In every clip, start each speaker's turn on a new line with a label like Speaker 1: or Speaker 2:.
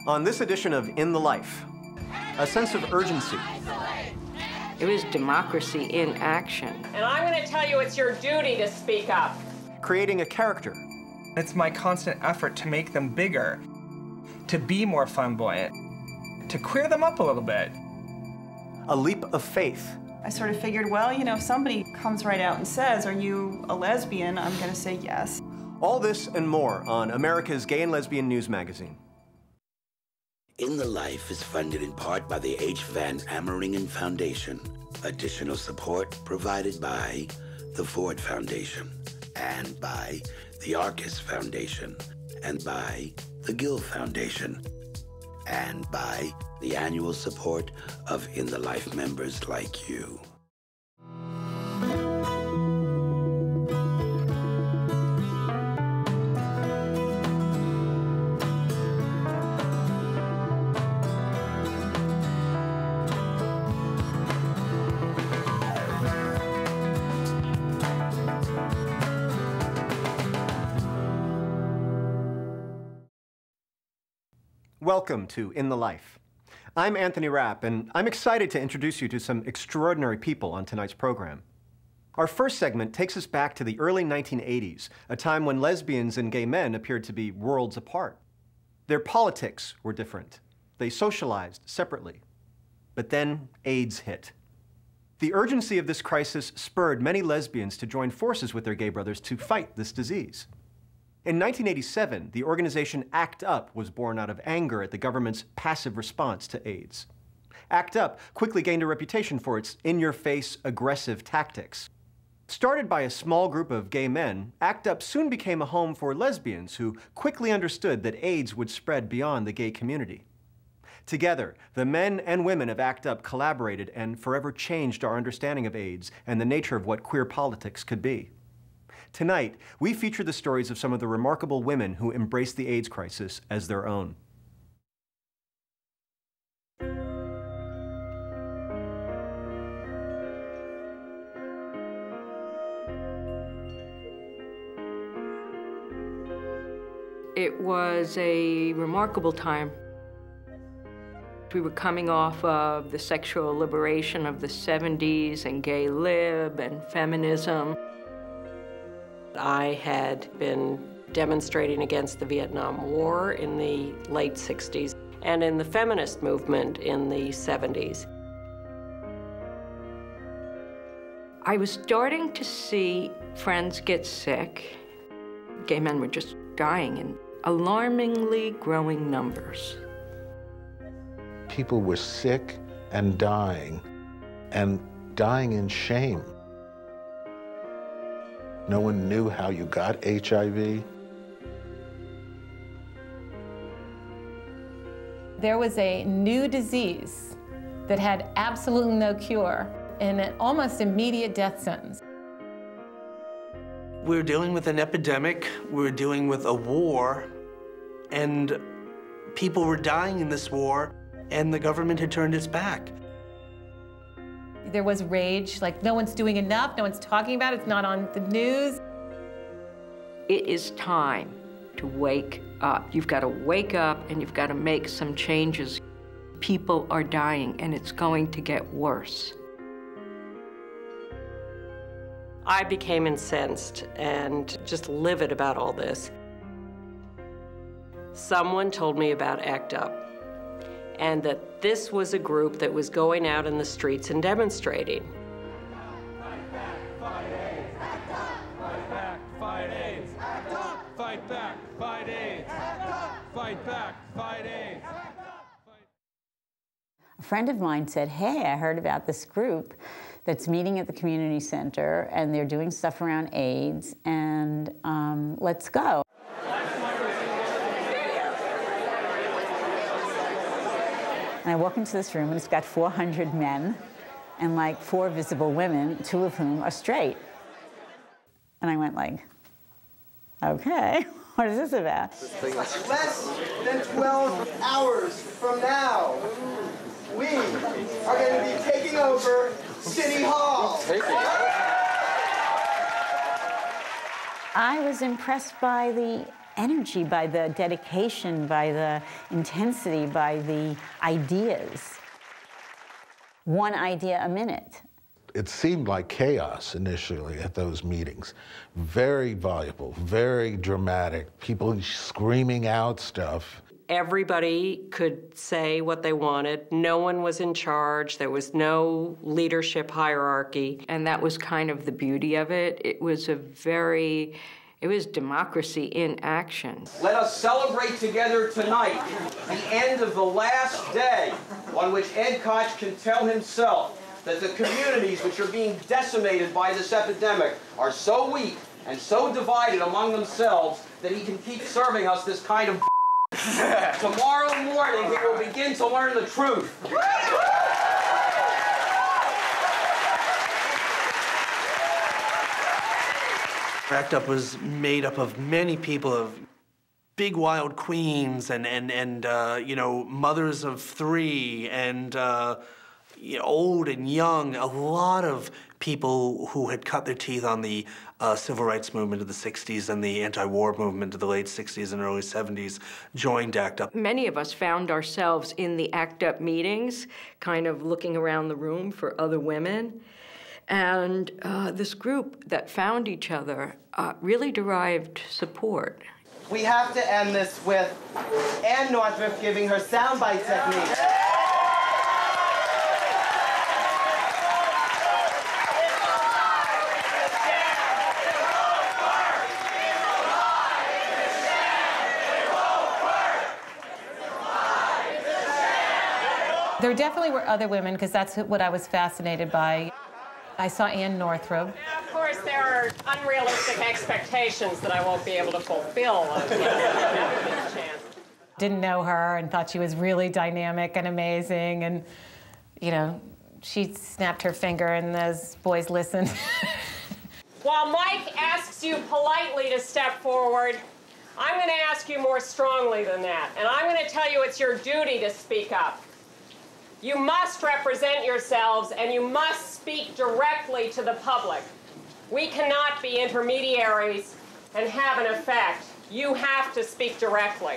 Speaker 1: On this edition of In the Life, a sense of urgency.
Speaker 2: It was democracy in action.
Speaker 3: And I'm going to tell you it's your duty to speak up.
Speaker 1: Creating a character.
Speaker 4: It's my constant effort to make them bigger, to be more flamboyant, to queer them up a little bit.
Speaker 1: A leap of faith.
Speaker 5: I sort of figured, well, you know, if somebody comes right out and says, "Are you a lesbian?" I'm going to say yes.
Speaker 1: All this and more on America's Gay and Lesbian News Magazine.
Speaker 6: In the Life is funded in part by the H. Van Ameringen Foundation. Additional support provided by the Ford Foundation and by the Arcus Foundation and by the Gill Foundation and by the annual support of In the Life members like you.
Speaker 1: Welcome to In the Life. I'm Anthony Rapp, and I'm excited to introduce you to some extraordinary people on tonight's program. Our first segment takes us back to the early 1980s, a time when lesbians and gay men appeared to be worlds apart. Their politics were different. They socialized separately. But then AIDS hit. The urgency of this crisis spurred many lesbians to join forces with their gay brothers to fight this disease. In 1987, the organization ACT UP was born out of anger at the government's passive response to AIDS. ACT UP quickly gained a reputation for its in-your-face, aggressive tactics. Started by a small group of gay men, ACT UP soon became a home for lesbians who quickly understood that AIDS would spread beyond the gay community. Together, the men and women of ACT UP collaborated and forever changed our understanding of AIDS and the nature of what queer politics could be. Tonight, we feature the stories of some of the remarkable women who embraced the AIDS crisis as their own.
Speaker 2: It was a remarkable time. We were coming off of the sexual liberation of the 70s and gay lib and feminism.
Speaker 3: I had been demonstrating against the Vietnam War in the late 60s and in the feminist movement in the 70s.
Speaker 2: I was starting to see friends get sick. Gay men were just dying in alarmingly growing numbers.
Speaker 7: People were sick and dying in shame. No one knew how you got HIV.
Speaker 8: There was a new disease that had absolutely no cure and an almost immediate death sentence.
Speaker 9: We're dealing with an epidemic, we're dealing with a war, and people were dying in this war, and the government had turned its back.
Speaker 8: There was rage, like no one's doing enough, no one's talking about it, it's not on the news.
Speaker 2: It is time to wake up. You've got to wake up and you've got to make some changes. People are dying and it's going to get worse.
Speaker 3: I became incensed and just livid about all this. Someone told me about ACT UP and that this was a group that was going out in the streets and demonstrating.
Speaker 10: Fight back, fight AIDS. ACT UP. Fight back, fight AIDS. ACT UP. Fight back, fight AIDS. ACT UP. Fight back, fight AIDS.
Speaker 11: A friend of mine said, "Hey, I heard about this group that's meeting at the community center and they're doing stuff around AIDS and let's go." And I walk into this room, and it's got 400 men and like 4 visible women, 2 of whom are straight. And I went like, okay, what is this about?
Speaker 12: Less than 12 hours from now, we are going to be taking over City Hall.
Speaker 11: I was impressed by the energy, by the dedication, by the intensity, by the ideas. One idea a minute.
Speaker 7: It seemed like chaos initially at those meetings. Very voluble, very dramatic, people screaming out stuff.
Speaker 3: Everybody could say what they wanted. No one was in charge. There was no leadership hierarchy.
Speaker 2: And that was kind of the beauty of it. It was democracy in action.
Speaker 13: Let us celebrate together tonight the end of the last day on which Ed Koch can tell himself that the communities which are being decimated by this epidemic are so weak and so divided among themselves that he can keep serving us this kind of Tomorrow morning, he will begin to learn the truth.
Speaker 9: ACT UP was made up of many people, of big wild queens and you know, mothers of three and old and young. A lot of people who had cut their teeth on the civil rights movement of the 60s and the anti-war movement of the late 60s and early 70s joined ACT UP.
Speaker 2: Many of us found ourselves in the ACT UP meetings, kind of looking around the room for other women. And this group that found each other really derived support.
Speaker 12: We have to end this with Ann Northrup giving her soundbite technique.
Speaker 8: There definitely were other women, because that's what I was fascinated by. I saw Ann Northrup.
Speaker 3: And of course, there are unrealistic expectations that I won't be able to fulfill.
Speaker 8: Didn't know her and thought she was really dynamic and amazing. And, you know, she snapped her finger and those boys listened.
Speaker 3: While Mike asks you politely to step forward, I'm going to ask you more strongly than that. And I'm going to tell you it's your duty to speak up. You must represent yourselves, and you must speak directly to the public. We cannot be intermediaries and have an effect. You have to speak directly.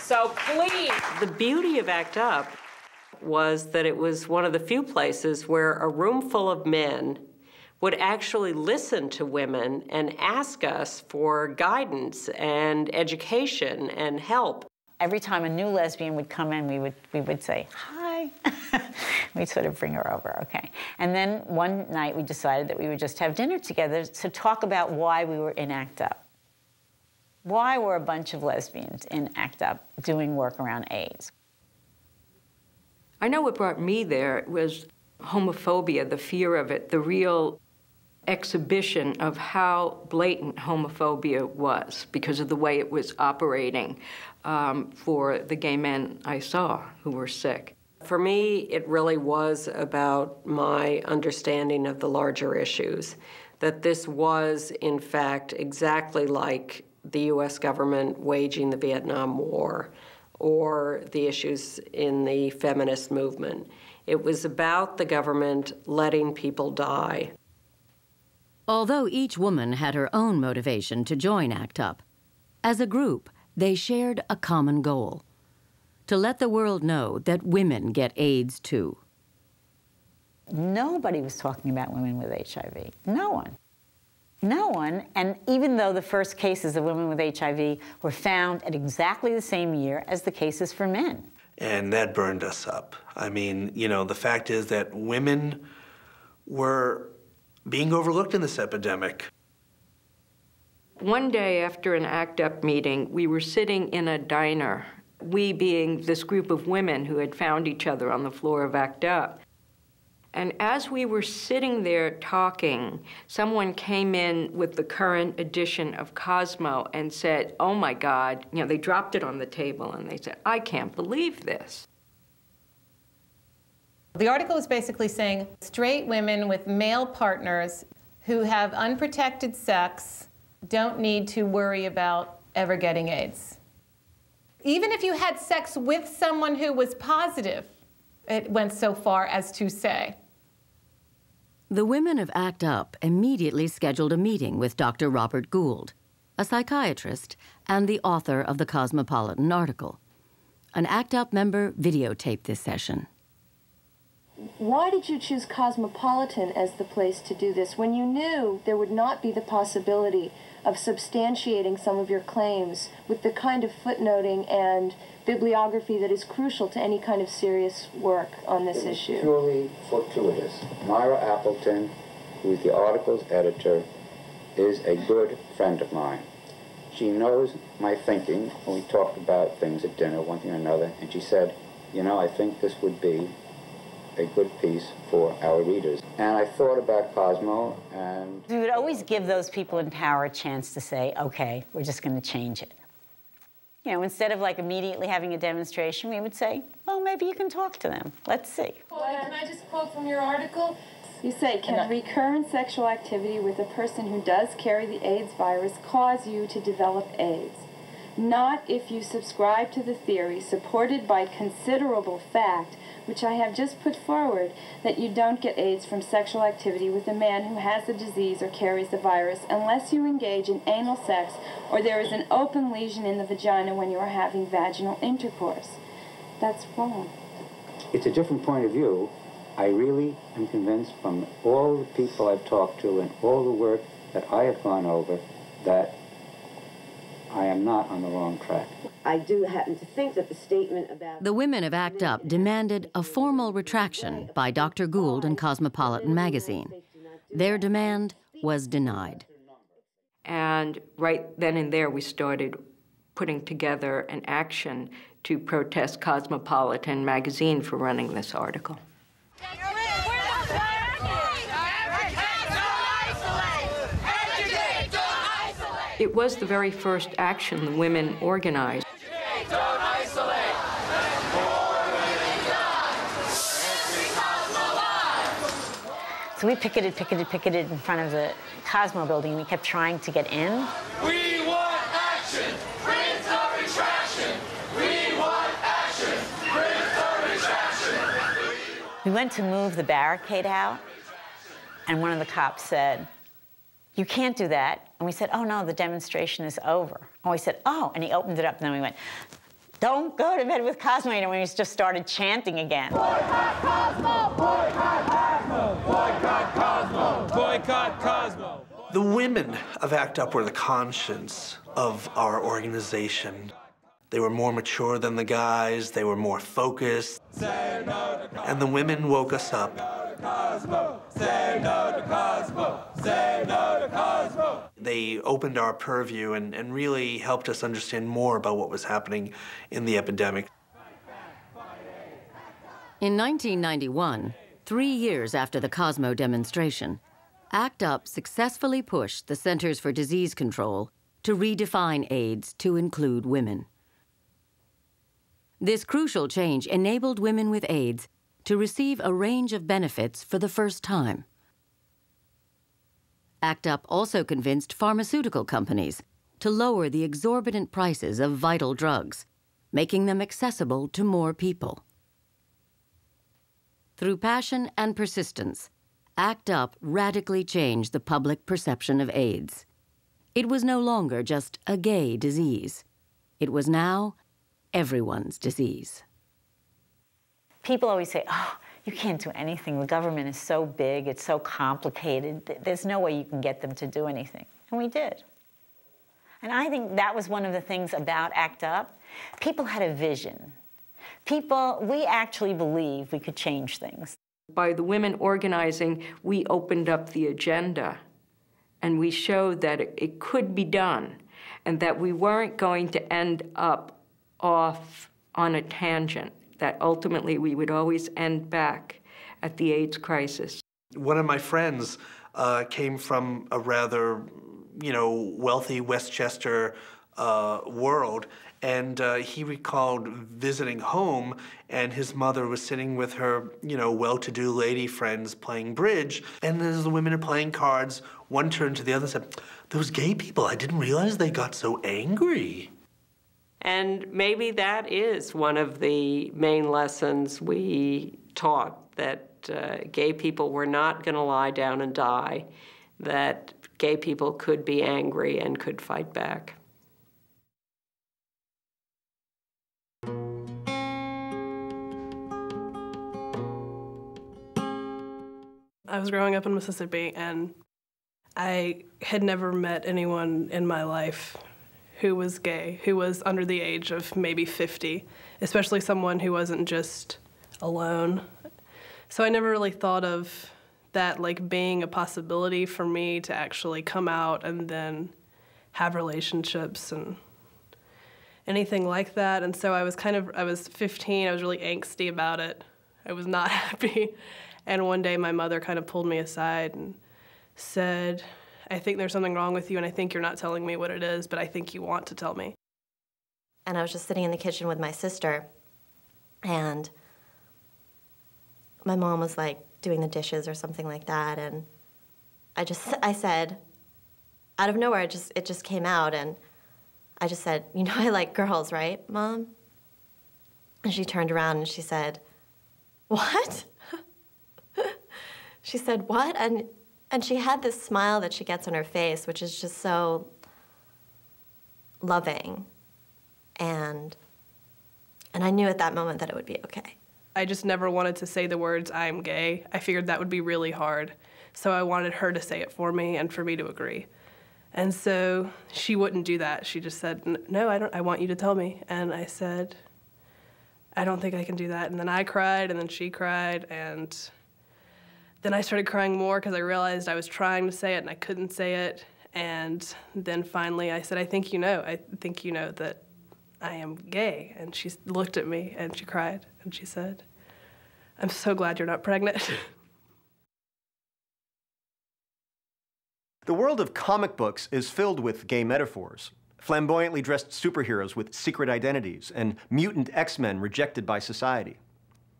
Speaker 3: So please.
Speaker 2: The beauty of ACT UP was that it was one of the few places where a room full of men would actually listen to women and ask us for guidance and education and help.
Speaker 11: Every time a new lesbian would come in, we would say, hi. We'd sort of bring her over, okay. And then one night we decided that we would just have dinner together to talk about why we were in ACT UP. Why were a bunch of lesbians in ACT UP doing work around AIDS?
Speaker 2: I know what brought me there was homophobia, the fear of it, the real exhibition of how blatant homophobia was because of the way it was operating for the gay men I saw who were sick.
Speaker 3: For me, it really was about my understanding of the larger issues, that this was, in fact, exactly like the U.S. government waging the Vietnam War or the issues in the feminist movement. It was about the government letting people die.
Speaker 14: Although each woman had her own motivation to join ACT UP, as a group, they shared a common goal: to let the world know that women get AIDS too.
Speaker 11: Nobody was talking about women with HIV. No one. No one. And even though the first cases of women with HIV were found at exactly the same year as the cases for men.
Speaker 9: And that burned us up. I mean, you know, the fact is that women were being overlooked in this epidemic.
Speaker 2: One day after an ACT UP meeting, we were sitting in a diner, we being this group of women who had found each other on the floor of ACT UP. And as we were sitting there talking, someone came in with the current edition of Cosmo and said, oh my God, you know, they dropped it on the table and they said, I can't believe this.
Speaker 8: The article was basically saying straight women with male partners who have unprotected sex don't need to worry about ever getting AIDS. Even if you had sex with someone who was positive, it went so far as to say.
Speaker 14: The women of ACT UP immediately scheduled a meeting with Dr. Robert Gould. a psychiatrist, and the author of the Cosmopolitan article. An ACT UP member videotaped this session.
Speaker 15: Why did you choose Cosmopolitan as the place to do this when you knew there would not be the possibility of substantiating some of your claims with the kind of footnoting and bibliography that is crucial to any kind of serious work on this issue?
Speaker 16: Purely fortuitous. Myra Appleton, who is the article's editor, is a good friend of mine. She knows my thinking when we talked about things at dinner, one thing or another, and she said, you know, I think this would be a good piece for our readers. And I thought about Cosmo, and
Speaker 11: we would always give those people in power a chance to say, okay, we're just going to change it. You know, instead of like immediately having a demonstration, we would say, well, maybe you can talk to them. Let's see.
Speaker 15: Can I just quote from your article? You say, can recurrent sexual activity with a person who does carry the AIDS virus cause you to develop AIDS? Not if you subscribe to the theory, supported by considerable fact, which I have just put forward, that you don't get AIDS from sexual activity with a man who has the disease or carries the virus unless you engage in anal sex or there is an open lesion in the vagina when you are having vaginal intercourse. That's wrong.
Speaker 16: it's a different point of view. I really am convinced from all the people I've talked to and all the work that I have gone over that I am not on the wrong track.
Speaker 17: I do happen to think that the statement about...
Speaker 14: The women of ACT UP demanded a formal retraction by Dr. Gould in Cosmopolitan magazine. Their demand was denied.
Speaker 2: And right then and there, we started putting together an action to protest Cosmopolitan magazine for running this article. It was the very first action the women organized.
Speaker 11: So we picketed in front of the Cosmo building, and we kept trying to get in.
Speaker 10: We want action! Bring the retraction! We want action! Bring the retraction!
Speaker 11: We went to move the barricade out, and one of the cops said, "You can't do that." And we said, "Oh, no, the demonstration is over." And we said, "Oh," and he opened it up, and then we went, "Don't go to bed with Cosmo," and we just started chanting again.
Speaker 10: Boycott Cosmo! Boycott Cosmo! Boycott Cosmo! Boycott Cosmo!
Speaker 9: The women of ACT UP were the conscience of our organization. They were more mature than the guys, they were more focused, and the women woke us up.
Speaker 10: Cosmo! Say no to Cosmo! Say no to Cosmo!
Speaker 9: They opened our purview and really helped us understand more about what was happening in the epidemic.
Speaker 14: In 1991, 3 years after the Cosmo demonstration, ACT UP successfully pushed the Centers for Disease Control to redefine AIDS to include women. This crucial change enabled women with AIDS to receive a range of benefits for the first time. ACT UP also convinced pharmaceutical companies to lower the exorbitant prices of vital drugs, making them accessible to more people. Through passion and persistence, ACT UP radically changed the public perception of AIDS. It was no longer just a gay disease. It was now everyone's disease.
Speaker 11: People always say, "Oh, you can't do anything. The government is so big, it's so complicated. There's no way you can get them to do anything." And we did. And I think that was one of the things about ACT UP. People had a vision. We actually believed we could change things.
Speaker 2: By the women organizing, we opened up the agenda, and we showed that it could be done, and that we weren't going to end up off on a tangent, that ultimately we would always end back at the AIDS crisis.
Speaker 9: One of my friends came from a rather, wealthy Westchester world, and he recalled visiting home, and his mother was sitting with her, well-to-do lady friends playing bridge, and as the women are playing cards, one turned to the other and said, "Those gay people, I didn't realize they got so angry."
Speaker 3: And maybe that is one of the main lessons we taught, that gay people were not going to lie down and die,
Speaker 2: that gay people could be angry and could fight back.
Speaker 18: I was growing up in Mississippi, and I had never met anyone in my life who was gay, who was under the age of maybe 50, especially someone who wasn't just alone. So I never really thought of that like being a possibility for me to actually come out and then have relationships and anything like that. And so I was 15, I was really angsty about it. I was not happy. And one day my mother kind of pulled me aside and said, I think there's something wrong with you, and I think you're not telling me what it is, but I think you want to tell me.
Speaker 19: And I was just sitting in the kitchen with my sister, and my mom was like doing the dishes or something like that, and I said, out of nowhere, it just came out, and I just said, you know, I like girls, right, Mom? And she turned around and she said, what? She said, what? And she had this smile that she gets on her face, which is just so loving. And I knew at that moment that it would be okay.
Speaker 18: I just never wanted to say the words, I'm gay. I figured that would be really hard. So I wanted her to say it for me and for me to agree. And so she wouldn't do that. She just said, no, I want you to tell me. And I said, I don't think I can do that. And then I cried, and then she cried, and then I started crying more because I realized I was trying to say it and I couldn't say it. And then finally I said, I think you know that I am gay. And she looked at me and she cried and she said, I'm so glad you're not pregnant.
Speaker 1: The world of comic books is filled with gay metaphors. Flamboyantly dressed superheroes with secret identities and mutant X-Men rejected by society.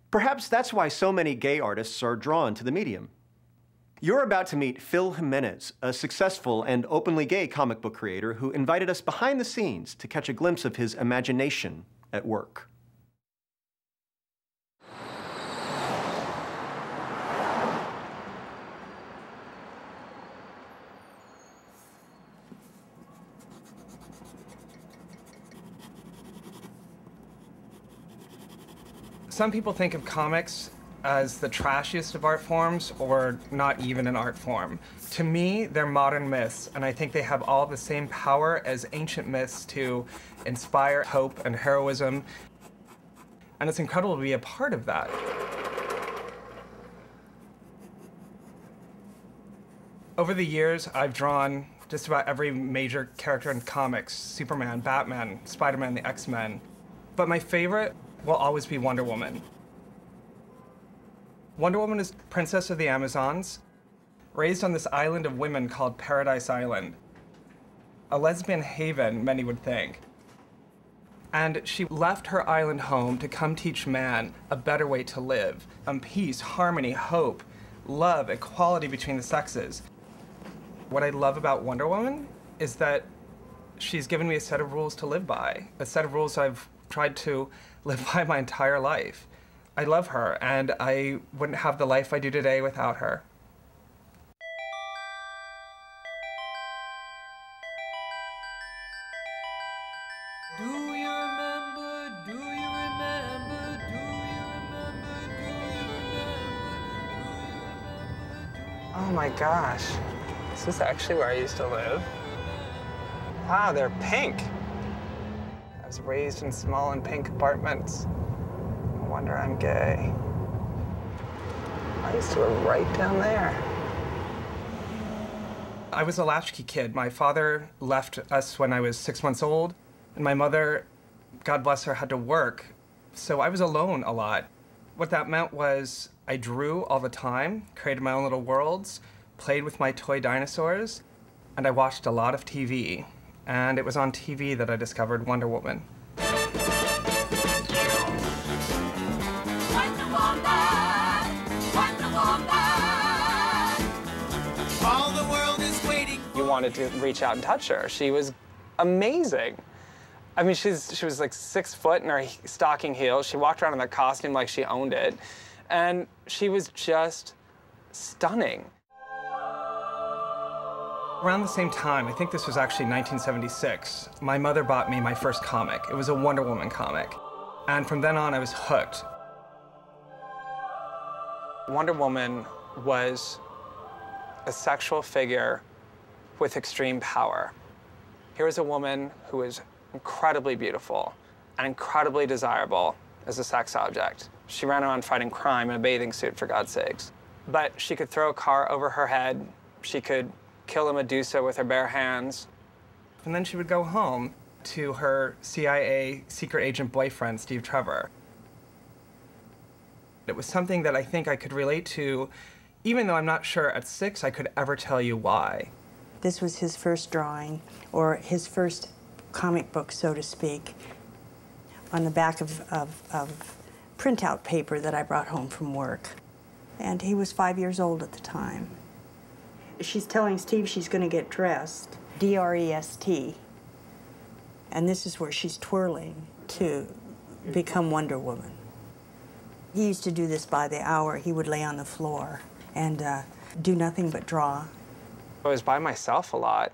Speaker 1: Perhaps that's why so many gay artists are drawn to the medium. You're about to meet Phil Jimenez, a successful and openly gay comic book creator who invited us behind the scenes to catch a glimpse of his imagination at work.
Speaker 4: Some people think of comics as the trashiest of art forms or not even an art form. To me, they're modern myths, and I think they have all the same power as ancient myths to inspire hope and heroism. And it's incredible to be a part of that. Over the years, I've drawn just about every major character in comics: Superman, Batman, Spider-Man, the X-Men. But my favorite will always be Wonder Woman. Wonder Woman is Princess of the Amazons, raised on this island of women called Paradise Island. A lesbian haven, many would think. And she left her island home to come teach man a better way to live, peace, harmony, hope, love, equality between the sexes. What I love about Wonder Woman is that she's given me a set of rules to live by, a set of rules I've tried to live by my entire life. I love her, and I wouldn't have the life I do today without her.
Speaker 10: Do you remember, do you remember, do you remember, do you remember,
Speaker 4: Oh my gosh, is this actually where I used to live? Wow, they're pink. I was raised in small and pink apartments. No wonder I'm gay. I used to live right down there. I was a latchkey kid. My father left us when I was 6 months old, and my mother, God bless her, had to work. So I was alone a lot. What that meant was I drew all the time, created my own little worlds, played with my toy dinosaurs, and I watched a lot of TV. And it was on TV that I discovered Wonder Woman.
Speaker 10: All the world is waiting.
Speaker 4: You wanted to reach out and touch her. She was amazing. I mean, she was like 6 foot in her stocking heels. She walked around in that costume like she owned it. And she was just stunning. Around the same time, I think this was actually 1976, my mother bought me my first comic. It was a Wonder Woman comic. And from then on, I was hooked. Wonder Woman was a sexual figure with extreme power. Here was a woman who was incredibly beautiful and incredibly desirable as a sex object. She ran around fighting crime in a bathing suit, for God's sakes. But she could throw a car over her head. She could kill a Medusa with her bare hands. And then she would go home to her CIA secret agent boyfriend, Steve Trevor. It was something that I think I could relate to, even though I'm not sure at 6 I could ever tell you why.
Speaker 20: This was his first drawing, or his first comic book, so to speak, on the back of printout paper that I brought home from work. And he was 5 years old at the time. She's telling Steve she's going to get dressed, D-R-E-S-T. And this is where she's twirling to become Wonder Woman. He used to do this by the hour. He would lay on the floor and do nothing but draw.
Speaker 4: I was by myself a lot.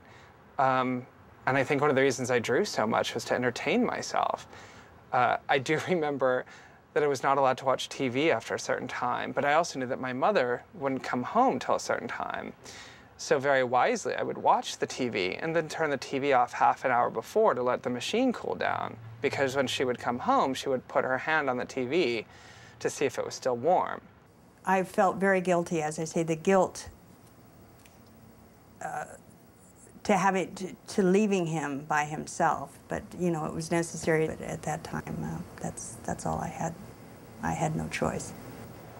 Speaker 4: And I think one of the reasons I drew so much was to entertain myself. I do remember that I was not allowed to watch TV after a certain time, but I also knew that my mother wouldn't come home till a certain time. So very wisely, I would watch the TV and then turn the TV off half an hour before to let the machine cool down. Because when she would come home, she would put her hand on the TV to see if it was still warm.
Speaker 20: I felt very guilty, as I say, the guilt to leaving him by himself. But, you know, it was necessary at that time. That's all I had. I had no choice.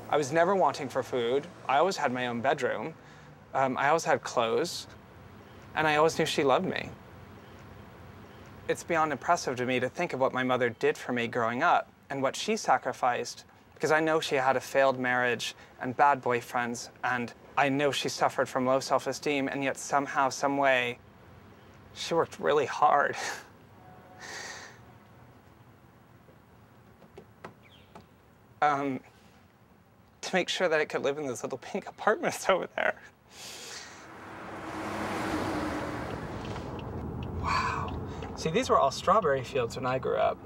Speaker 4: I was never wanting for food. I always had my own bedroom. I always had clothes. And I always knew she loved me. It's beyond impressive to me to think of what my mother did for me growing up and what she sacrificed, because I know she had a failed marriage and bad boyfriends, and I know she suffered from low self-esteem, and yet somehow, some way, she worked really hard. To make sure that I could live in those little pink apartments over there. Wow. See, these were all strawberry fields when I grew up.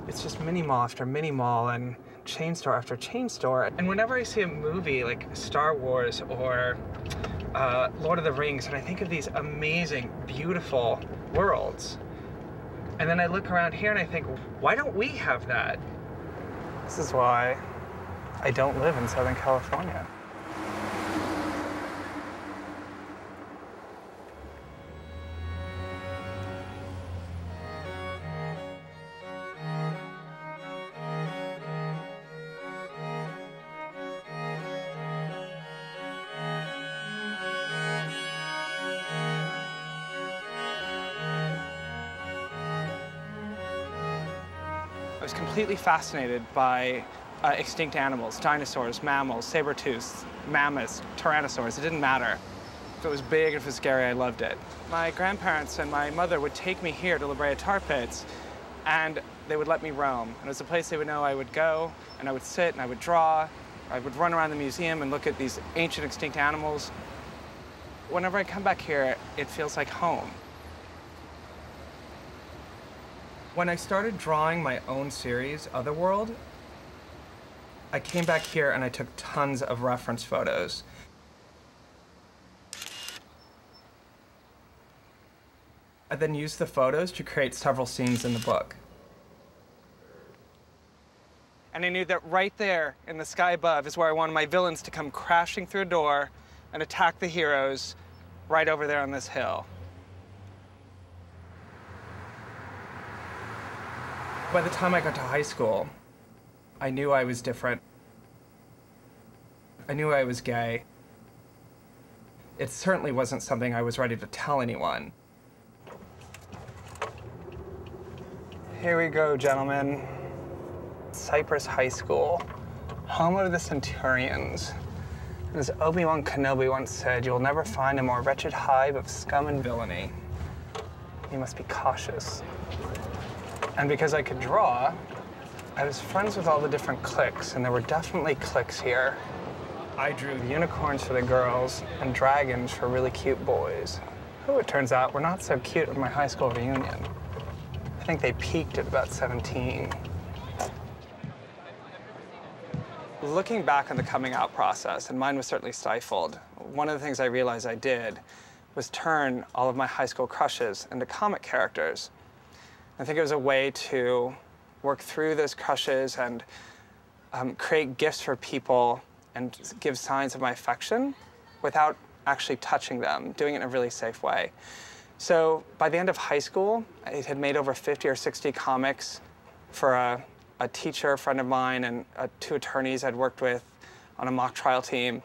Speaker 4: It's just mini mall after mini mall and chain store after chain store. And whenever I see a movie like Star Wars or Lord of the Rings, and I think of these amazing, beautiful worlds, and then I look around here and I think, why don't we have that? This is why I don't live in Southern California. I was completely fascinated by extinct animals, dinosaurs, mammals, saber-toothed, mammoths, tyrannosaurs. It didn't matter. If it was big, if it was scary, I loved it. My grandparents and my mother would take me here to La Brea Tar Pits, and they would let me roam. And it was a place they would know I would go, and I would sit, and I would draw. I would run around the museum and look at these ancient extinct animals. Whenever I come back here, it feels like home. When I started drawing my own series, Otherworld, I came back here and I took tons of reference photos. I then used the photos to create several scenes in the book. And I knew that right there in the sky above is where I wanted my villains to come crashing through a door and attack the heroes right over there on this hill. By the time I got to high school, I knew I was different. I knew I was gay. It certainly wasn't something I was ready to tell anyone. Here we go, gentlemen. Cypress High School, home of the Centurions. And as Obi-Wan Kenobi once said, you'll never find a more wretched hive of scum and villainy. You must be cautious. And because I could draw, I was friends with all the different cliques, and there were definitely cliques here. I drew unicorns for the girls and dragons for really cute boys. Oh, it turns out we're not so cute at my high school reunion. I think they peaked at about 17. Looking back on the coming out process, and mine was certainly stifled, one of the things I realized I did was turn all of my high school crushes into comic characters. I think it was a way to work through those crushes and create gifts for people and give signs of my affection without actually touching them, doing it in a really safe way. So by the end of high school, I had made over 50 or 60 comics for a teacher, a friend of mine, and 2 attorneys I'd worked with on a mock trial team.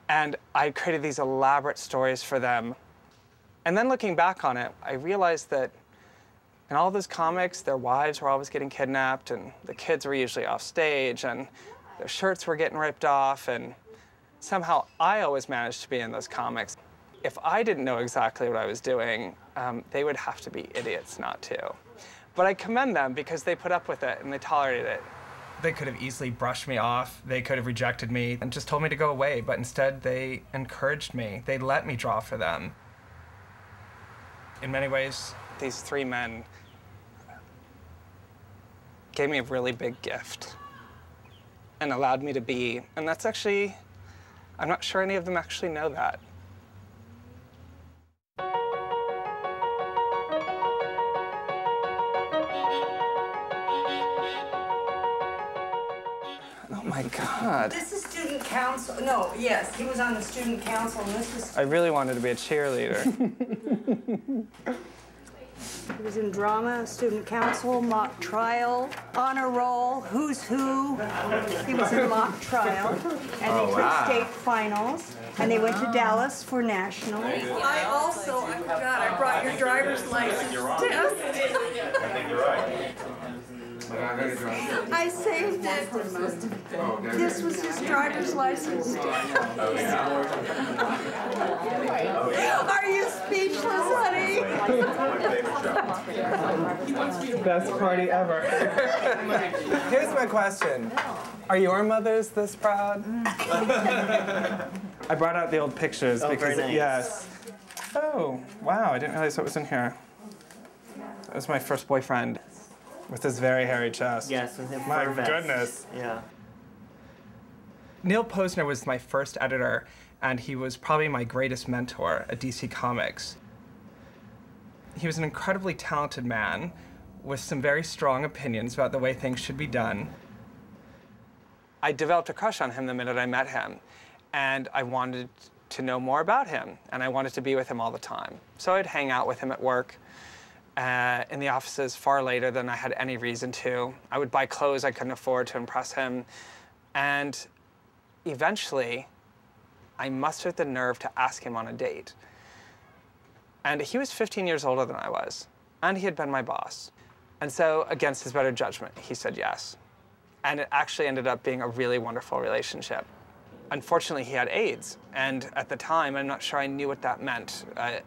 Speaker 4: And I created these elaborate stories for them. And then looking back on it, I realized that in all those comics, their wives were always getting kidnapped, and the kids were usually off stage, and their shirts were getting ripped off, and somehow I always managed to be in those comics. If I didn't know exactly what I was doing, they would have to be idiots not to. But I commend them because they put up with it and they tolerated it. They could have easily brushed me off, they could have rejected me and just told me to go away, but instead they encouraged me. They let me draw for them. In many ways, these 3 men gave me a really big gift and allowed me to be, and that's actually, I'm not sure any of them actually know that. Oh my God.
Speaker 20: This is student council. No, yes, he was on the student council, and this was...
Speaker 4: I really wanted to be a cheerleader.
Speaker 20: He was in drama, student council, mock trial, honor roll, who's who. He was in mock trial, and they played state finals, and they went to Dallas for nationals. I also, I forgot, I brought your driver's license test.
Speaker 10: I think you're right.
Speaker 20: I saved it. This was his driver's license. Are you speechless, honey?
Speaker 4: Best party ever. Here's my question. Are your mothers this proud? I brought out the old pictures because,
Speaker 12: very nice.
Speaker 4: Yes. Oh, wow, I didn't realize what was in here. That was my first boyfriend. With his very hairy chest.
Speaker 12: Yes, with him.
Speaker 4: My goodness.
Speaker 12: Yeah.
Speaker 4: Neil Posner was my first editor, and he was probably my greatest mentor at DC Comics. He was an incredibly talented man with some very strong opinions about the way things should be done. I developed a crush on him the minute I met him, and I wanted to know more about him, and I wanted to be with him all the time. So I'd hang out with him at work. In the offices far later than I had any reason to. I would buy clothes I couldn't afford to impress him. And eventually, I mustered the nerve to ask him on a date. And he was 15 years older than I was, and he had been my boss. And so, against his better judgment, he said yes. And it actually ended up being a really wonderful relationship. Unfortunately, he had AIDS, and at the time, I'm not sure I knew what that meant. I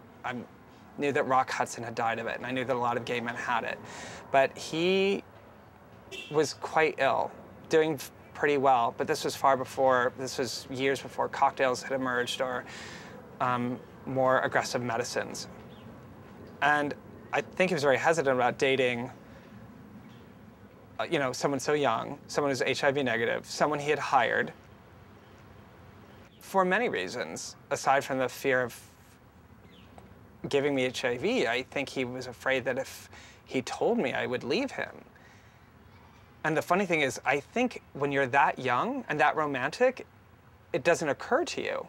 Speaker 4: knew that Rock Hudson had died of it, and I knew that a lot of gay men had it. But he was quite ill, doing pretty well, but this was years before cocktails had emerged or more aggressive medicines. And I think he was very hesitant about dating someone so young, someone who's HIV negative, someone he had hired, for many reasons, aside from the fear of giving me HIV. I think he was afraid that if he told me, I would leave him. And the funny thing is, I think when you're that young and that romantic, it doesn't occur to you.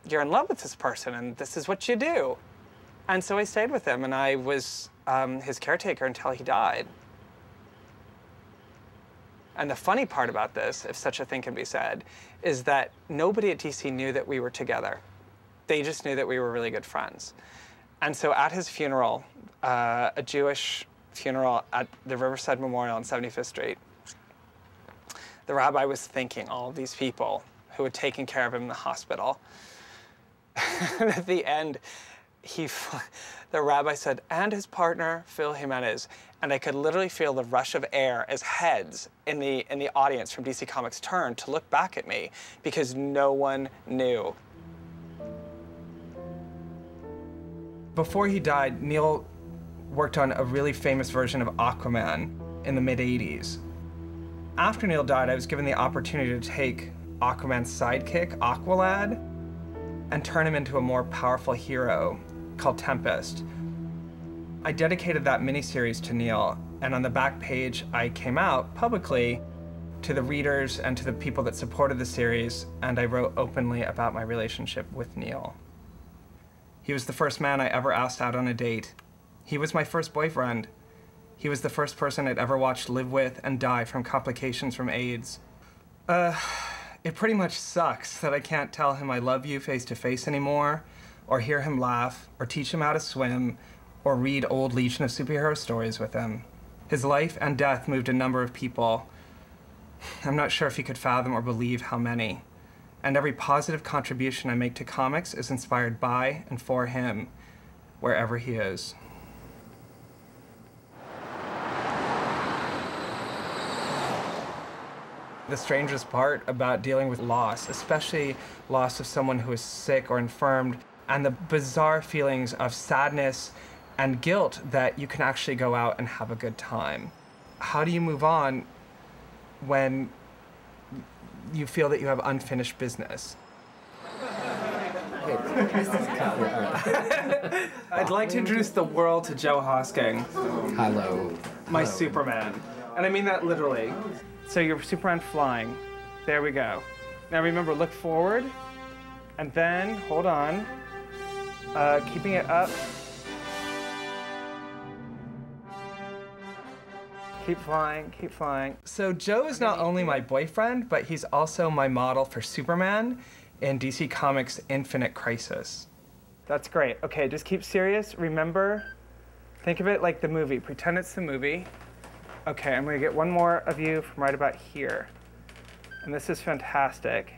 Speaker 4: You're in love with this person, and this is what you do. And so I stayed with him, and I was his caretaker until he died. And the funny part about this, if such a thing can be said, is that nobody at DC knew that we were together. They just knew that we were really good friends. And so at his funeral, a Jewish funeral at the Riverside Memorial on 75th Street, the rabbi was thanking all of these people who had taken care of him in the hospital. And at the end, the rabbi said, and his partner, Phil Jimenez. and I could literally feel the rush of air as heads in the audience from DC Comics turned to look back at me because no one knew. Before he died, Neil worked on a really famous version of Aquaman in the mid-'80s. After Neil died, I was given the opportunity to take Aquaman's sidekick, Aqualad, and turn him into a more powerful hero called Tempest. I dedicated that miniseries to Neil, and on the back page, I came out publicly to the readers and to the people that supported the series, and I wrote openly about my relationship with Neil. He was the first man I ever asked out on a date. He was my first boyfriend. He was the first person I'd ever watched live with and die from complications from AIDS. It pretty much sucks that I can't tell him I love you face to face anymore, or hear him laugh, or teach him how to swim, or read old Legion of Superhero stories with him. His life and death moved a number of people. I'm not sure if he could fathom or believe how many. And every positive contribution I make to comics is inspired by and for him, wherever he is. The strangest part about dealing with loss, especially loss of someone who is sick or infirmed, and the bizarre feelings of sadness and guilt that you can actually go out and have a good time. How do you move on when you feel that you have unfinished business? I'd like to introduce the world to Joe Hosking.
Speaker 21: Hello.
Speaker 4: My
Speaker 21: Hello.
Speaker 4: Superman. And I mean that literally. So you're Superman flying. There we go. Now remember, look forward, and then, hold on, keeping it up. Keep flying, keep flying. So Joe is not only my boyfriend, but he's also my model for Superman in DC Comics' Infinite Crisis. That's great. Okay, just keep serious. Remember, think of it like the movie. Pretend it's the movie. Okay, I'm gonna get one more of you from right about here. And this is fantastic.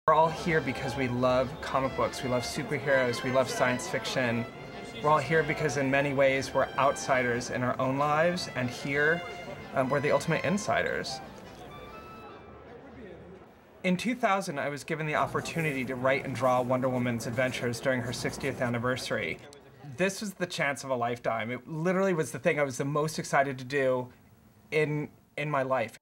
Speaker 4: We're all here because we love comic books, we love superheroes, we love science fiction. We're all here because in many ways we're outsiders in our own lives, and here we're the ultimate insiders. In 2000, I was given the opportunity to write and draw Wonder Woman's adventures during her 60th anniversary. This was the chance of a lifetime. It literally was the thing I was the most excited to do in my life.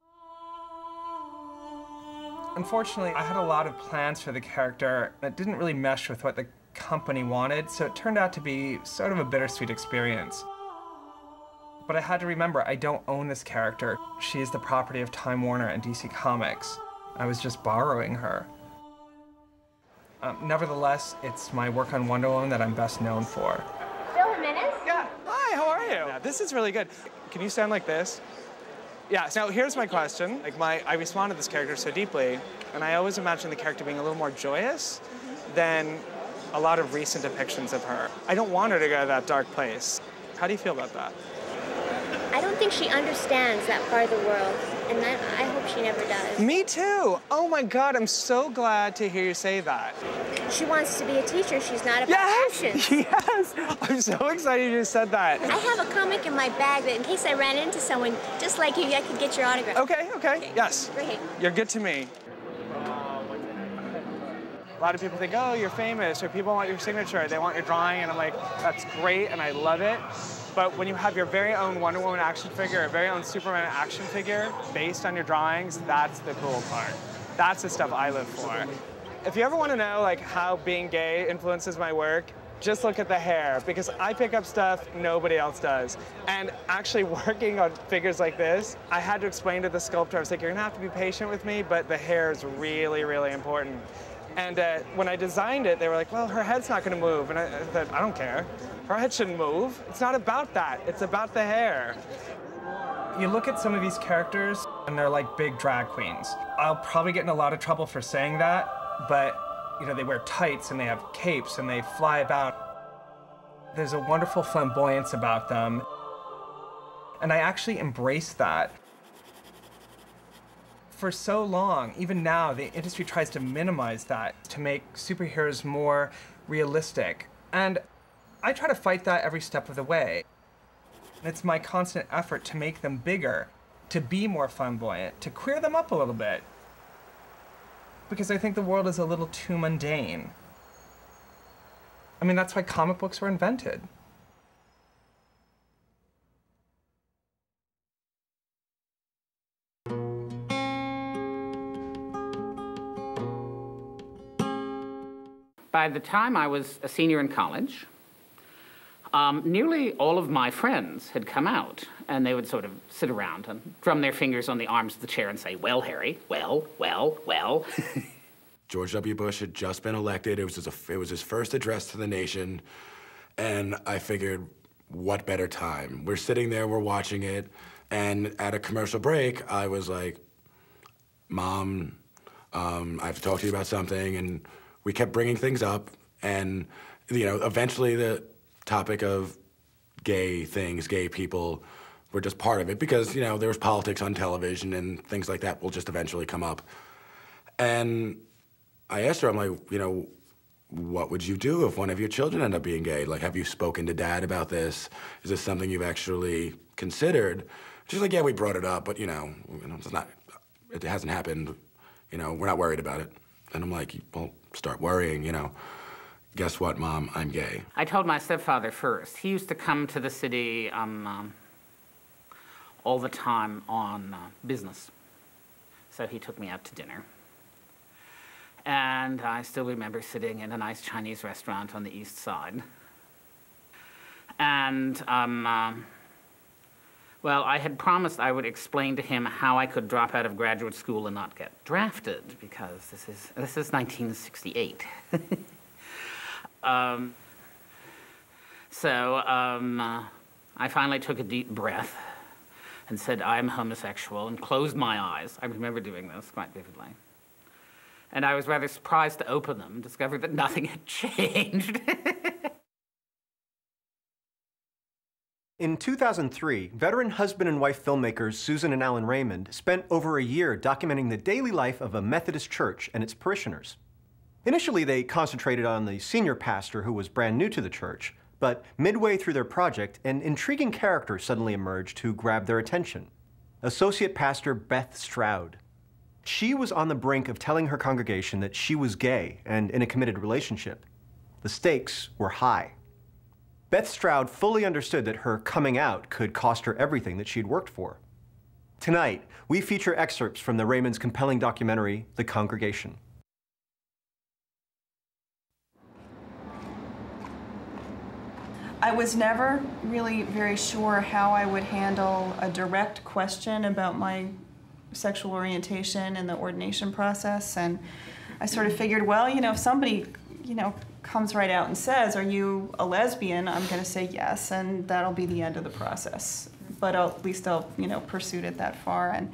Speaker 4: Unfortunately, I had a lot of plans for the character that didn't really mesh with what the company wanted, so it turned out to be sort of a bittersweet experience. But I had to remember, I don't own this character. She is the property of Time Warner and DC Comics. I was just borrowing her. Nevertheless, it's my work on Wonder Woman that I'm best known for.
Speaker 22: Phil Jimenez?
Speaker 4: Yeah. Hi, how are you? Yeah, this is really good. Can you stand like this? Yeah, so here's my question. I respond to this character so deeply, and I always imagine the character being a little more joyous than a lot of recent depictions of her. I don't want her to go to that dark place. How do you feel about that?
Speaker 22: I don't think she understands that part of the world, and I hope she never does.
Speaker 4: Me too. Oh my God, I'm so glad to hear you say that.
Speaker 22: She wants to be a teacher. She's not about passion.
Speaker 4: Yes! I'm so excited you just said that.
Speaker 22: I have a comic in my bag that in case I ran into someone just like you, I could get your autograph.
Speaker 4: Okay. Yes.
Speaker 22: Great.
Speaker 4: You're good to me. A lot of people think, oh, you're famous, or people want your signature, they want your drawing, and I'm like, that's great, and I love it. But when you have your very own Wonder Woman action figure, a very own Superman action figure based on your drawings, that's the cool part. That's the stuff I live for. If you ever want to know how being gay influences my work, just look at the hair, because I pick up stuff nobody else does. And actually working on figures like this, I had to explain to the sculptor, I was like, you're gonna have to be patient with me, but the hair is really, really important. And when I designed it, they were like, well, her head's not gonna move. And I said, I don't care. Her head shouldn't move. It's not about that, it's about the hair. You look at some of these characters, and they're like big drag queens. I'll probably get in a lot of trouble for saying that, but you know, they wear tights and they have capes and they fly about. There's a wonderful flamboyance about them. And I actually embrace that. For so long, even now, the industry tries to minimize that to make superheroes more realistic. And I try to fight that every step of the way. It's my constant effort to make them bigger, to be more flamboyant, to queer them up a little bit. Because I think the world is a little too mundane. I mean, that's why comic books were invented.
Speaker 5: By the time I was a senior in college, nearly all of my friends had come out, and they would sort of sit around and drum their fingers on the arms of the chair and say, well, Harry, well.
Speaker 21: George W. Bush had just been elected. It was his first address to the nation, and I figured, what better time? We're sitting there, we're watching it, and at a commercial break, I was like, Mom, I have to talk to you about something, and we kept bringing things up, and you know, eventually the topic of gay things, gay people, were just part of it because, you know, there was politics on television and things like that will just eventually come up. And I asked her, I'm like, you know, what would you do if one of your children ended up being gay? Like, have you spoken to Dad about this? Is this something you've actually considered? She's like, yeah, we brought it up, but, you know it hasn't happened. You know, we're not worried about it. And I'm like, well, start worrying, you know. Guess what, Mom? I'm gay.
Speaker 5: I told my stepfather first. He used to come to the city all the time on business. So he took me out to dinner. And I still remember sitting in a nice Chinese restaurant on the East Side. And, well, I had promised I would explain to him how I could drop out of graduate school and not get drafted, because this is 1968. I finally took a deep breath and said, I'm homosexual, and closed my eyes. I remember doing this quite vividly. And I was rather surprised to open them and discover that nothing had changed.
Speaker 1: In 2003, veteran husband and wife filmmakers Susan and Alan Raymond spent over a year documenting the daily life of a Methodist church and its parishioners. Initially, they concentrated on the senior pastor who was brand new to the church, but midway through their project, an intriguing character suddenly emerged who grabbed their attention: Associate Pastor Beth Stroud. She was on the brink of telling her congregation that she was gay and in a committed relationship. The stakes were high. Beth Stroud fully understood that her coming out could cost her everything that she'd worked for. Tonight, we feature excerpts from the Raymonds' compelling documentary, The Congregation.
Speaker 23: I was never really very sure how I would handle a direct question about my sexual orientation in the ordination process, and I sort of figured, well, you know, if somebody, you know, comes right out and says, are you a lesbian, I'm going to say yes, and that'll be the end of the process. But at least I'll, you know, pursued it that far. And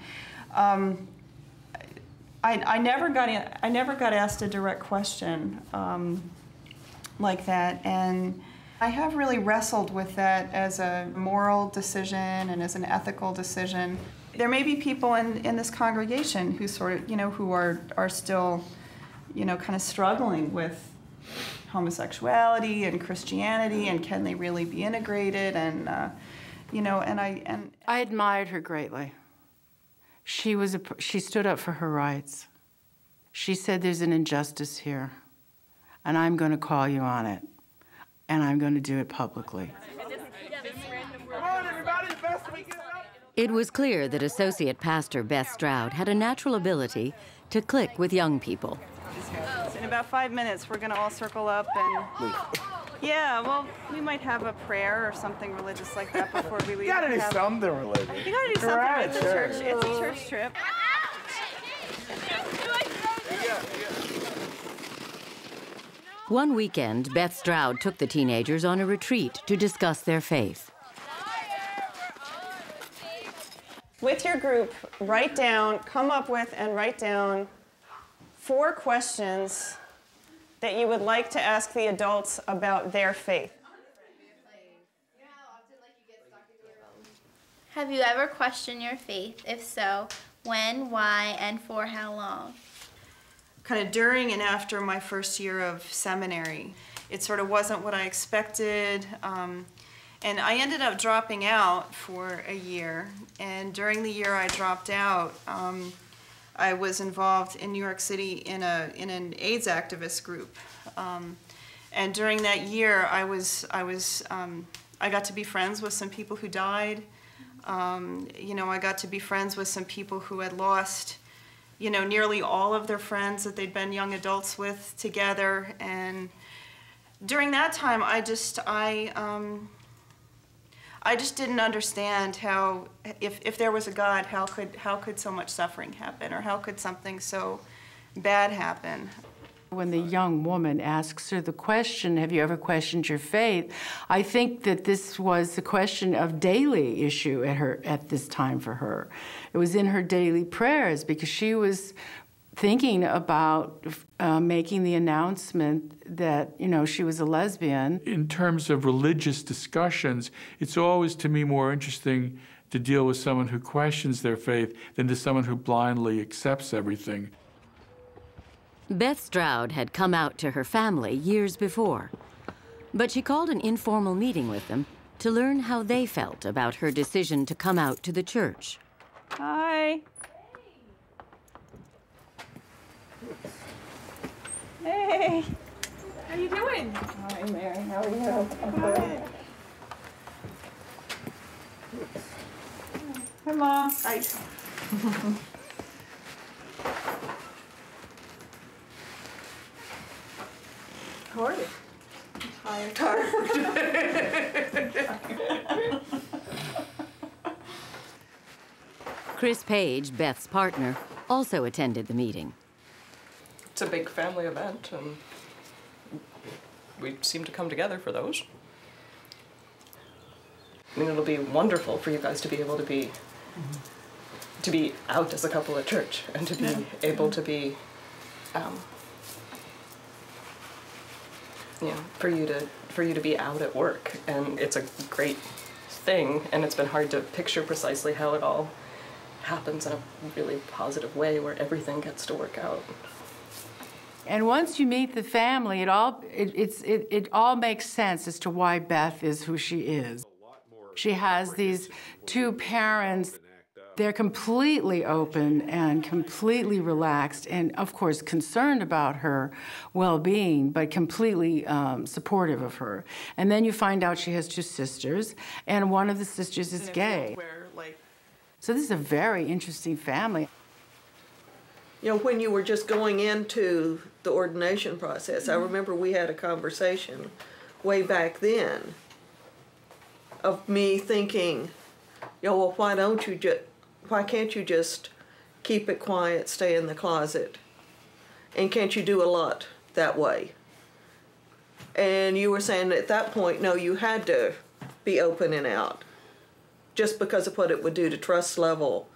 Speaker 23: I never got asked a direct question like that, and I have really wrestled with that as a moral decision and as an ethical decision. There may be people in this congregation who sort of, you know, who are still, you know, kind of struggling with homosexuality and Christianity, and can they really be integrated? And you know, and
Speaker 24: I admired her greatly. She stood up for her rights. She said, "There's an injustice here, and I'm going to call you on it, and I'm going to do it publicly."
Speaker 14: It was clear that Associate Pastor Beth Stroud had a natural ability to click with young people.
Speaker 23: In about 5 minutes, we're going to all circle up and Yeah, well, we might have a prayer or something religious like that before we leave.
Speaker 6: You gotta do something religious.
Speaker 23: You gotta do something.
Speaker 6: Right,
Speaker 23: It's a church. It's a church trip.
Speaker 14: One weekend, Beth Stroud took the teenagers on a retreat to discuss their faith.
Speaker 23: With your group, come up with and write down 4 questions that you would like to ask the adults about their faith.
Speaker 7: Have you ever questioned your faith? If so, when, why, and for how long?
Speaker 23: Kind of during and after my first year of seminary. It sort of wasn't what I expected. And I ended up dropping out for a year. And during the year I dropped out, I was involved in New York City in an AIDS activist group. And during that year, I got to be friends with some people who died. You know, I got to be friends with some people who had lost, you know, nearly all of their friends that they'd been young adults with together. And during that time, I just didn't understand how, if there was a God, how could so much suffering happen, or how could something so bad happen?
Speaker 24: When the young woman asks her the question, have you ever questioned your faith? I think that this was a question of daily issue at this time for her. It was in her daily prayers because she was thinking about making the announcement that, you know, she was a lesbian.
Speaker 10: In terms of religious discussions, it's always, to me, more interesting to deal with someone who questions their faith than to someone who blindly accepts everything.
Speaker 14: Beth Stroud had come out to her family years before, but she called an informal meeting with them to learn how they felt about her decision to come out to the church.
Speaker 23: Hi. Hey.
Speaker 8: How you doing?
Speaker 23: Hi, Mary. How are you?
Speaker 8: Good.
Speaker 23: Hi, Mom.
Speaker 8: Hi.
Speaker 23: How are you?
Speaker 8: I'm tired.
Speaker 14: Chris Page, Beth's partner, also attended the meeting.
Speaker 13: It's a big family event, and we seem to come together for those. I mean, it'll be wonderful for you guys to be able to be out as a couple at church, and to be able to be, you know, for you to be out at work, and it's a great thing, and it's been hard to picture precisely how it all happens in a really positive way where everything gets to work out.
Speaker 24: And once you meet the family, it all makes sense as to why Beth is who she is. She has these 2 parents. They're completely open and completely relaxed and, of course, concerned about her well-being, but completely supportive of her. And then you find out she has 2 sisters, and one of the sisters is gay. So this is a very interesting family.
Speaker 25: You know, when you were just going into the ordination process, I remember we had a conversation way back then of me thinking, you know, well, why can't you just keep it quiet, stay in the closet? And can't you do a lot that way? And you were saying at that point, no, you had to be open and out, just because of what it would do to trust level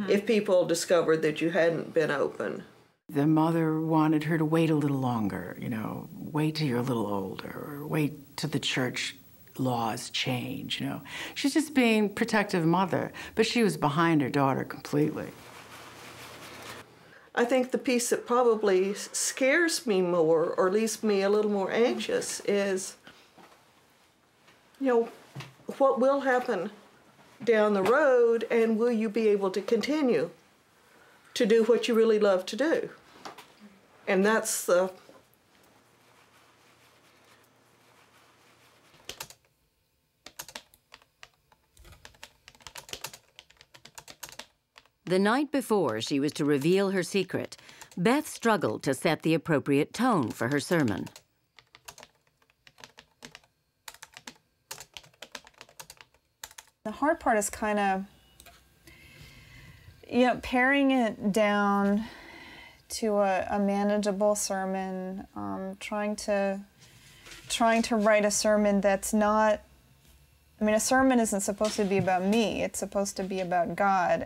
Speaker 25: if people discovered that you hadn't been open.
Speaker 24: The mother wanted her to wait a little longer, you know, wait till you're a little older, or wait till the church laws change, you know. She's just being protective mother, but she was behind her daughter completely.
Speaker 25: I think the piece that probably scares me more, or leaves me a little more anxious, is, you know, what will happen down the road, and will you be able to continue to do what you really love to do? And that's the...
Speaker 14: The night before she was to reveal her secret, Beth struggled to set the appropriate tone for her sermon.
Speaker 23: The hard part is kind of, you know, paring it down to a manageable sermon, trying to write a sermon that's not, I mean, a sermon isn't supposed to be about me, it's supposed to be about God.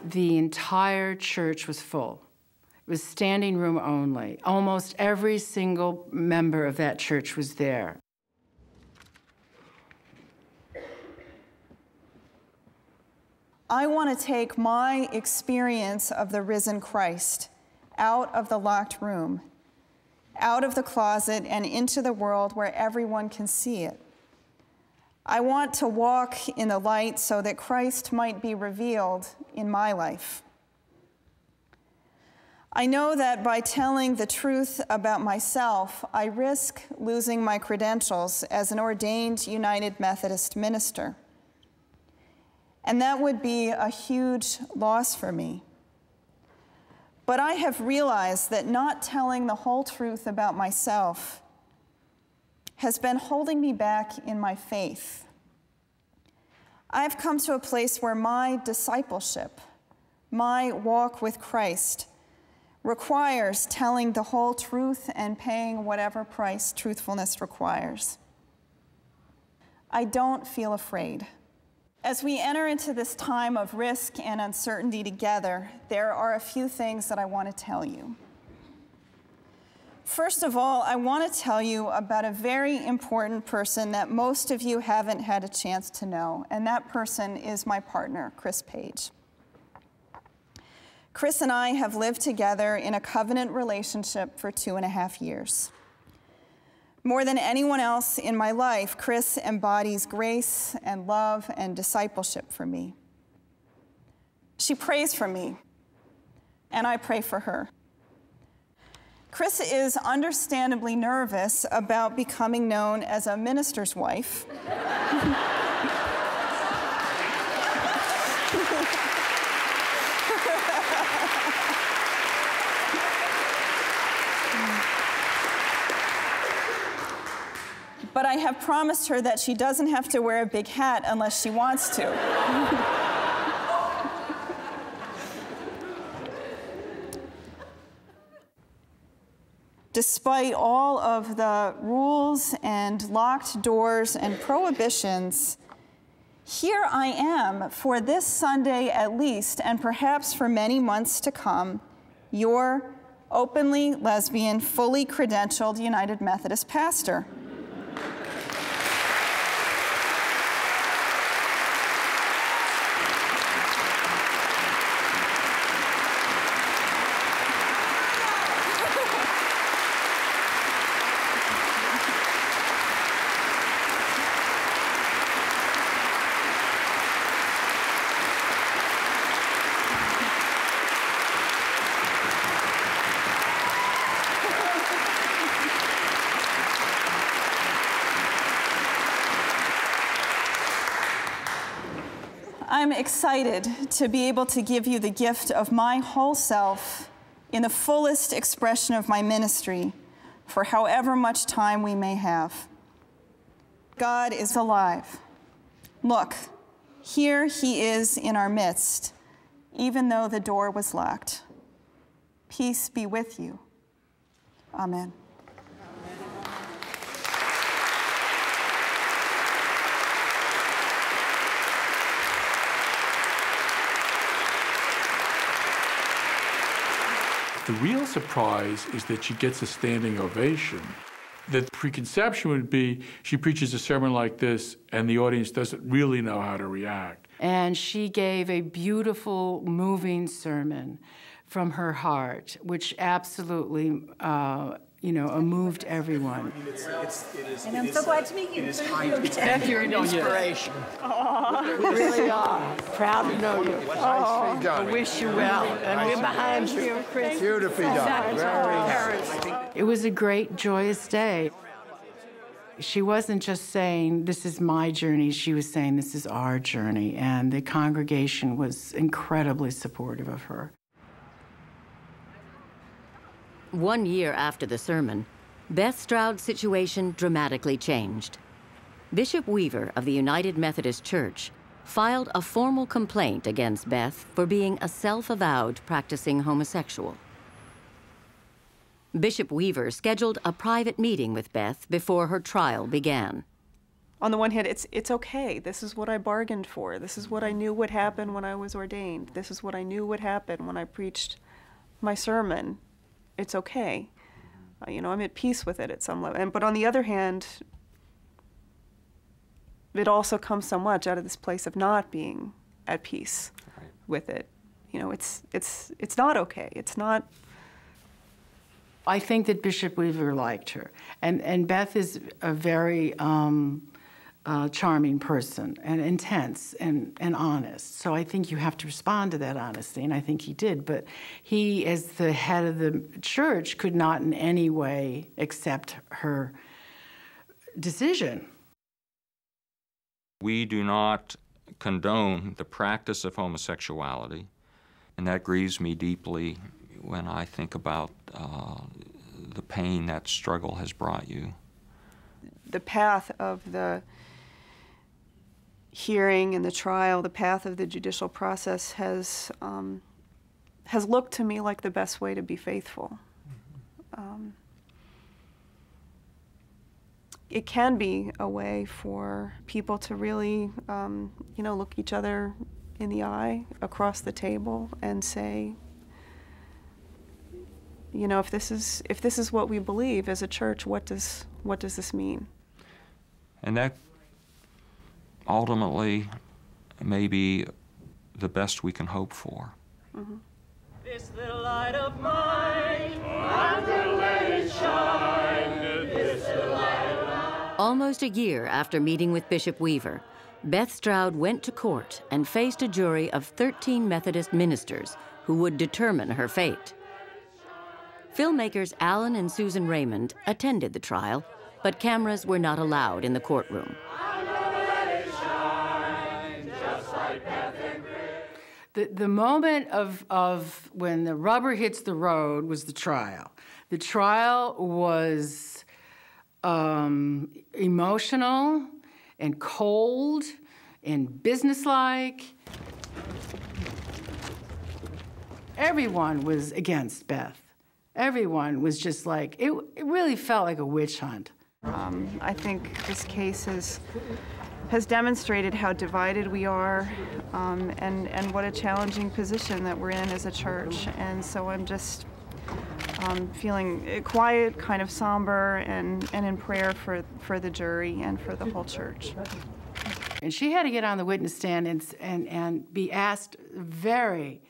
Speaker 24: The entire church was full. It was standing room only. Almost every single member of that church was there.
Speaker 23: I want to take my experience of the risen Christ out of the locked room, out of the closet, and into the world where everyone can see it. I want to walk in the light so that Christ might be revealed in my life. I know that by telling the truth about myself, I risk losing my credentials as an ordained United Methodist minister. And that would be a huge loss for me. But I have realized that not telling the whole truth about myself has been holding me back in my faith. I've come to a place where my discipleship, my walk with Christ, requires telling the whole truth and paying whatever price truthfulness requires. I don't feel afraid. As we enter into this time of risk and uncertainty together, there are a few things that I want to tell you. First of all, I want to tell you about a very important person that most of you haven't had a chance to know, and that person is my partner, Chris Page. Chris and I have lived together in a covenant relationship for 2.5 years. More than anyone else in my life, Chris embodies grace and love and discipleship for me. She prays for me, and I pray for her. Chris is understandably nervous about becoming known as a minister's wife. But I have promised her that she doesn't have to wear a big hat unless she wants to. Despite all of the rules and locked doors and prohibitions, here I am for this Sunday at least, and perhaps for many months to come, your openly lesbian, fully credentialed United Methodist pastor. I'm excited to be able to give you the gift of my whole self in the fullest expression of my ministry for however much time we may have. God is alive. Look, here he is in our midst, even though the door was locked. Peace be with you. Amen.
Speaker 10: The real surprise is that she gets a standing ovation. The preconception would be she preaches a sermon like this and the audience doesn't really know how to react.
Speaker 24: And she gave a beautiful, moving sermon from her heart, which absolutely, moved everyone.
Speaker 6: And I'm so glad to meet you.
Speaker 11: Beth, you're an inspiration. We really are. Proud to know you. I wish you well. And we're behind you.
Speaker 6: Beautifully done.
Speaker 24: It was a great, joyous day. She wasn't just saying, this is my journey, she was saying, this is our journey, and the congregation was incredibly supportive of her.
Speaker 14: 1 year after the sermon, Beth Stroud's situation dramatically changed. Bishop Weaver of the United Methodist Church filed a formal complaint against Beth for being a self-avowed practicing homosexual. Bishop Weaver scheduled a private meeting with Beth before her trial began.
Speaker 23: On the one hand, it's okay. This is what I bargained for. This is what I knew would happen when I was ordained. This is what I knew would happen when I preached my sermon. It's okay. You know, I'm at peace with it at some level. But on the other hand, it also comes so much out of this place of not being at peace with it. You know, it's not okay. It's not.
Speaker 24: I think that Bishop Weaver liked her. And Beth is a very charming person and intense and honest. So I think you have to respond to that honesty, and I think he did. But he, as the head of the church, could not in any way accept her decision.
Speaker 3: We do not condone the practice of homosexuality, and that grieves me deeply when I think about the pain that struggle has brought you.
Speaker 23: The path of the hearing and the trial, the path of the judicial process has looked to me like the best way to be faithful. It can be a way for people to really, you know, look each other in the eye across the table and say, you know, if this is what we believe as a church, what does this mean?
Speaker 3: And that ultimately may be the best we can hope for.
Speaker 23: Mm-hmm.
Speaker 12: This little light of mine, I'm gonna let it shine. This little light of mine.
Speaker 14: Almost a year after meeting with Bishop Weaver, Beth Stroud went to court and faced a jury of 13 Methodist ministers who would determine her fate. Filmmakers Alan and Susan Raymond attended the trial, but cameras were not allowed in the courtroom.
Speaker 24: The moment of when the rubber hits the road was the trial. The trial was emotional and cold and businesslike. Everyone was against Beth. Everyone was just like, it really felt like a witch hunt.
Speaker 23: I think this case has demonstrated how divided we are and what a challenging position that we're in as a church. And so I'm just feeling quiet, kind of somber, and in prayer for the jury and for the whole church.
Speaker 24: And she had to get on the witness stand and be asked very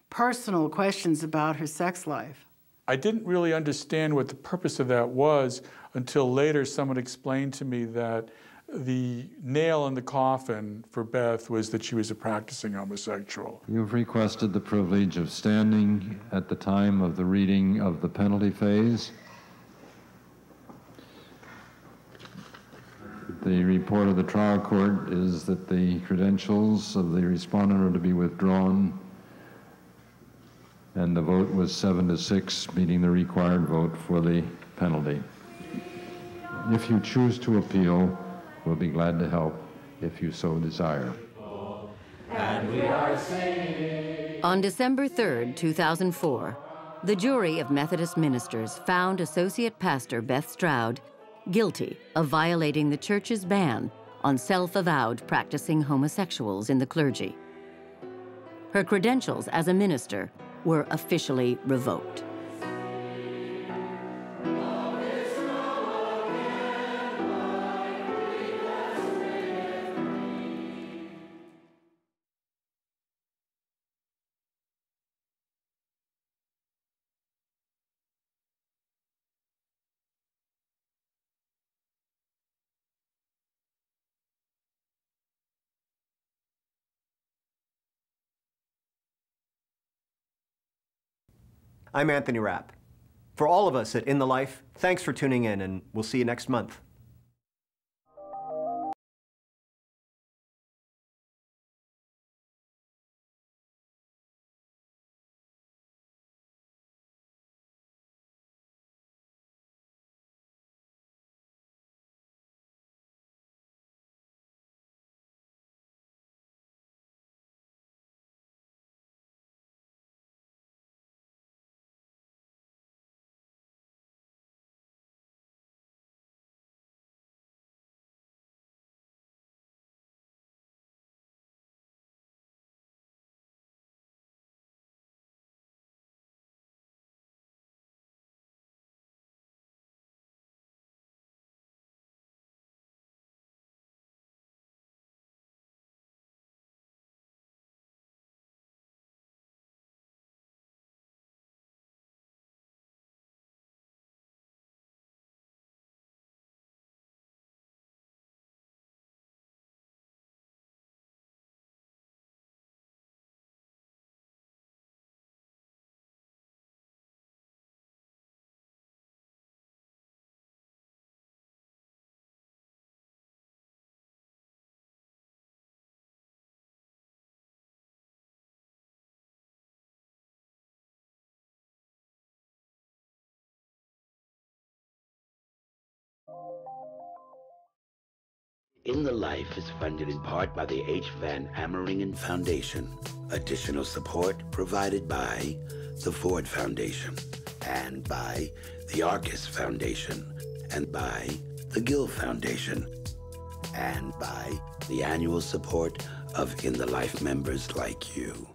Speaker 24: personal questions about her sex life.
Speaker 10: I didn't really understand what the purpose of that was until later someone explained to me that the nail in the coffin for Beth was that she was a practicing homosexual.
Speaker 9: You've requested the privilege of standing at the time of the reading of the penalty phase. The report of the trial court is that the credentials of the respondent are to be withdrawn, and the vote was 7-6, meeting the required vote for the penalty. If you choose to appeal, we'll be glad to help if you so desire.
Speaker 12: And we are singing.
Speaker 14: On December 3rd, 2004, the jury of Methodist ministers found Associate Pastor Beth Stroud guilty of violating the church's ban on self-avowed practicing homosexuals in the clergy. Her credentials as a minister were officially revoked.
Speaker 1: I'm Anthony Rapp. For all of us at In the Life, thanks for tuning in, and we'll see you next month.
Speaker 2: In the Life is funded in part by the H. Van Ameringen Foundation. Additional support provided by the Ford Foundation and by the Arcus Foundation and by the Gill Foundation and by the annual support of In the Life members like you.